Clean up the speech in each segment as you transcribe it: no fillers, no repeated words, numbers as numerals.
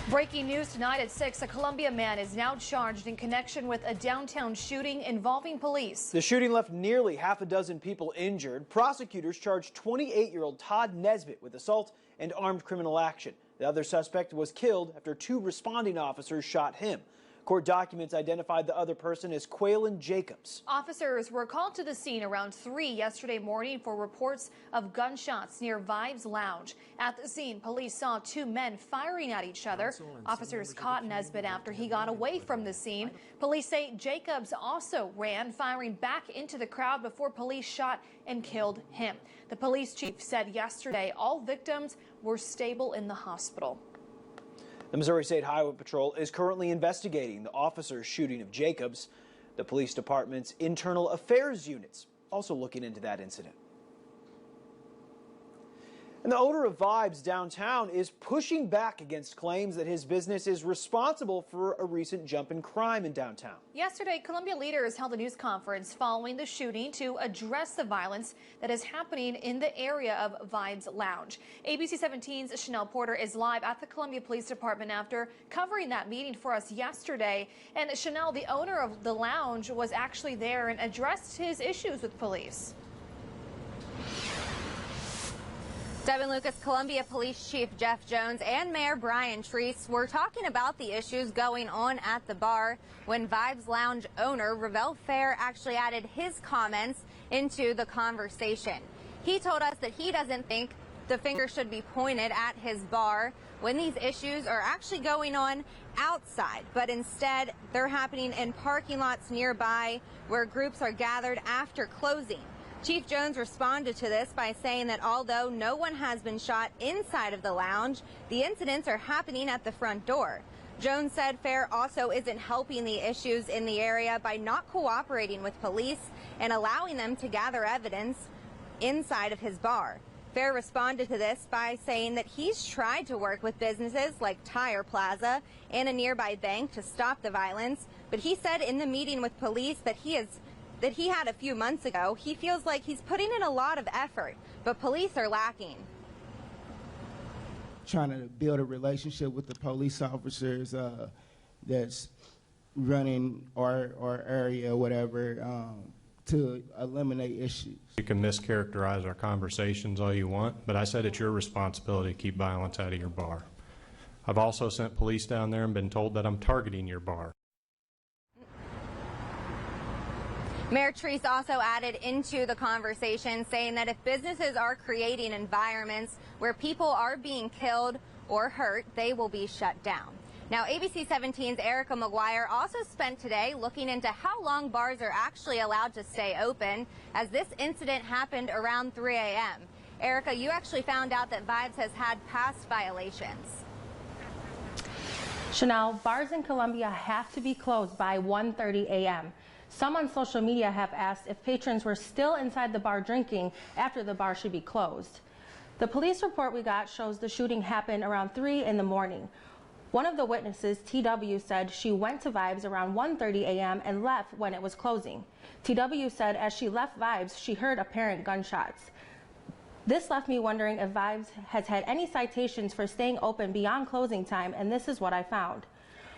Breaking news tonight at 6, a Columbia man is now charged in connection with a downtown shooting involving police. The shooting left nearly half a dozen people injured. Prosecutors charged 28-year-old Todd Nesbitt with assault and armed criminal action. The other suspect was killed after 2 responding officers shot him. Court documents identified the other person as Quaylen Jacobs. Officers were called to the scene around 3 yesterday morning for reports of gunshots near Vibez Lounge. At the scene, police saw 2 men firing at each other. Officers caught Nesbitt after he got away from the scene. Police say Jacobs also ran, firing back into the crowd before police shot and killed him. The police chief said yesterday all victims were stable in the hospital. The Missouri State Highway Patrol is currently investigating the officer's shooting of Jacobs. The police department's internal affairs units also looking into that incident. And the owner of Vibez downtown is pushing back against claims that his business is responsible for a recent jump in crime in downtown. Yesterday, Columbia leaders held a news conference following the shooting to address the violence that is happening in the area of Vibez Lounge. ABC 17's Chanel Porter is live at the Columbia Police Department after covering that meeting for us yesterday. And Chanel, the owner of the lounge, was actually there and addressed his issues with police. Devin Lucas, Columbia Police Chief Jeff Jones and Mayor Brian Treese were talking about the issues going on at the bar when Vibez Lounge owner Revel Fair actually added his comments into the conversation. He told us that he doesn't think the finger should be pointed at his bar when these issues are actually going on outside, but instead they're happening in parking lots nearby where groups are gathered after closing. Chief Jones responded to this by saying that although no one has been shot inside of the lounge, the incidents are happening at the front door. Jones said Fair also isn't helping the issues in the area by not cooperating with police and allowing them to gather evidence inside of his bar. Fair responded to this by saying that he's tried to work with businesses like Tire Plaza and a nearby bank to stop the violence, but he said in the meeting with police that he had a few months ago, he feels like he's putting in a lot of effort, but police are lacking. Trying to build a relationship with the police officers that's running our area, whatever, to eliminate issues. You can mischaracterize our conversations all you want, but I said it's your responsibility to keep violence out of your bar. I've also sent police down there and been told that I'm targeting your bar. Mayor Treese also added into the conversation saying that if businesses are creating environments where people are being killed or hurt, they will be shut down. Now, ABC 17's Erica McGuire also spent today looking into how long bars are actually allowed to stay open, as this incident happened around 3 a.m. Erica, you actually found out that Vibez has had past violations. Chanel, bars in Columbia have to be closed by 1:30 a.m. Some on social media have asked if patrons were still inside the bar drinking after the bar should be closed. The police report we got shows the shooting happened around 3 in the morning. One of the witnesses, TW, said she went to Vibez around 1:30 a.m. and left when it was closing. TW said as she left Vibez, she heard apparent gunshots. This left me wondering if Vibez has had any citations for staying open beyond closing time, and this is what I found.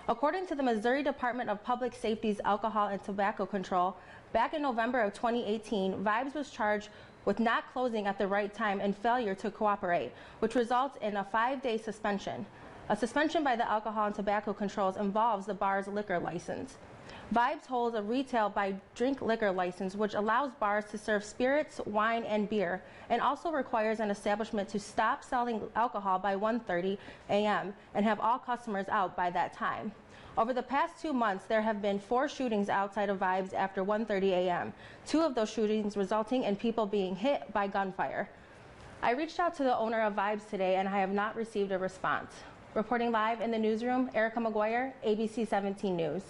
According to the Missouri Department of Public Safety's Alcohol and Tobacco Control, back in November of 2018, Vibez was charged with not closing at the right time and failure to cooperate, which results in a 5-day suspension. A suspension by the Alcohol and Tobacco Controls involves the bar's liquor license. Vibez holds a retail by drink liquor license, which allows bars to serve spirits, wine, and beer, and also requires an establishment to stop selling alcohol by 1:30 a.m. and have all customers out by that time. Over the past 2 months, there have been 4 shootings outside of Vibez after 1:30 a.m., 2 of those shootings resulting in people being hit by gunfire. I reached out to the owner of Vibez today, and I have not received a response. Reporting live in the newsroom, Erica McGuire, ABC 17 News.